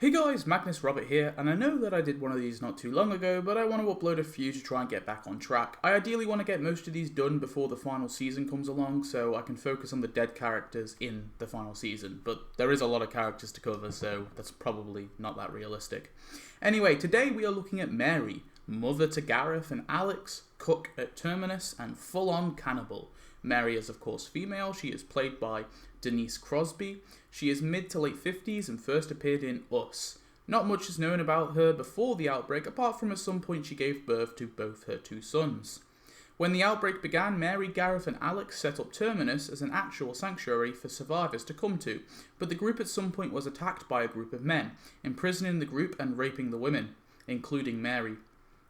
Hey guys, Magnus Robert here, and I know that I did one of these not too long ago, but I want to upload a few to try and get back on track. I ideally want to get most of these done before the final season comes along, so I can focus on the dead characters in the final season, but there is a lot of characters to cover, so that's probably not that realistic. Anyway, today we are looking at Mary, mother to Gareth and Alex, cook at Terminus, and full-on cannibal. Mary is of course female. She is played by Denise Crosby. She is mid to late 50s and first appeared in Us. Not much is known about her before the outbreak, apart from at some point she gave birth to both her two sons. When the outbreak began, Mary, Gareth and Alex set up Terminus as an actual sanctuary for survivors to come to, but the group at some point was attacked by a group of men, imprisoning the group and raping the women, including Mary.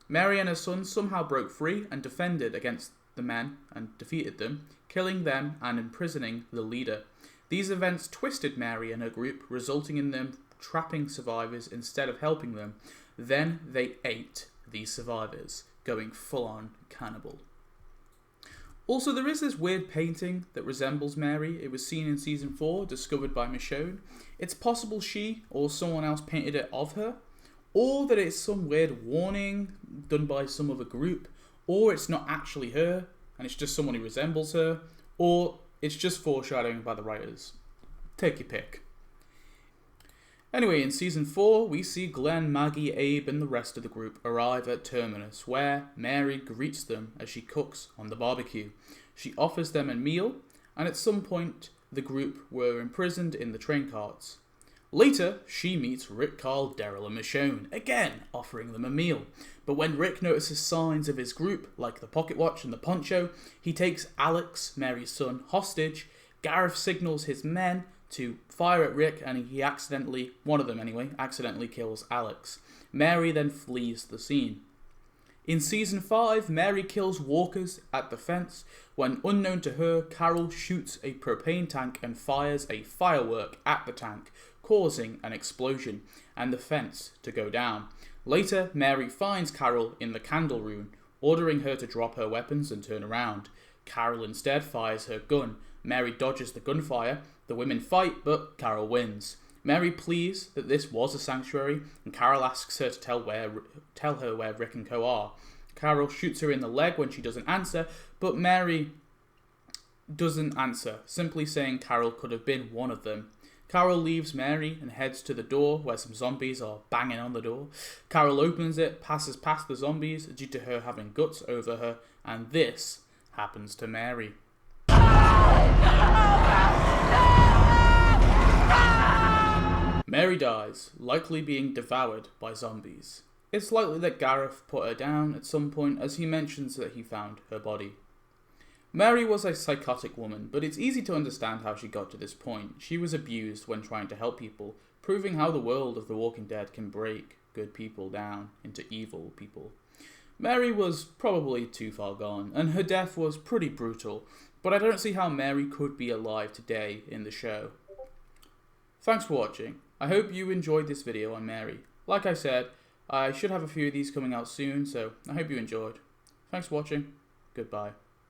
Mary and her sons somehow broke free and defended against the men and defeated them, killing them and imprisoning the leader. These events twisted Mary and her group, resulting in them trapping survivors instead of helping them. Then they ate these survivors, going full-on cannibal. Also, there is this weird painting that resembles Mary. It was seen in Season 4, discovered by Michonne. It's possible she or someone else painted it of her, or that it's some weird warning done by some other group, or it's not actually her, and it's just someone who resembles her, or it's just foreshadowing by the writers. Take your pick. Anyway, in Season 4, we see Glenn, Maggie, Abe, and the rest of the group arrive at Terminus, where Mary greets them as she cooks on the barbecue. She offers them a meal, and at some point, the group were imprisoned in the train carts. Later, she meets Rick, Carl, Daryl, and Michonne, again offering them a meal. But when Rick notices signs of his group, like the pocket watch and the poncho, he takes Alex, Mary's son, hostage. Gareth signals his men to fire at Rick, and he accidentally kills Alex. Mary then flees the scene. In Season 5, Mary kills walkers at the fence when, unknown to her, Carol shoots a propane tank and fires a firework at the tank, causing an explosion and the fence to go down. Later, Mary finds Carol in the candle room, ordering her to drop her weapons and turn around. Carol instead fires her gun. Mary dodges the gunfire. The women fight, but Carol wins. Mary pleads that this was a sanctuary, and Carol asks her to tell her where Rick and Co are. Carol shoots her in the leg when she doesn't answer, but Mary doesn't answer, simply saying Carol could have been one of them. Carol leaves Mary and heads to the door where some zombies are banging on the door. Carol opens it, passes past the zombies due to her having guts over her, and this happens to Mary. Mary dies, likely being devoured by zombies. It's likely that Gareth put her down at some point, as he mentions that he found her body. Mary was a psychotic woman, but it's easy to understand how she got to this point. She was abused when trying to help people, proving how the world of The Walking Dead can break good people down into evil people. Mary was probably too far gone, and her death was pretty brutal, but I don't see how Mary could be alive today in the show. Thanks for watching. I hope you enjoyed this video on Mary. Like I said, I should have a few of these coming out soon, so I hope you enjoyed. Thanks for watching. Goodbye.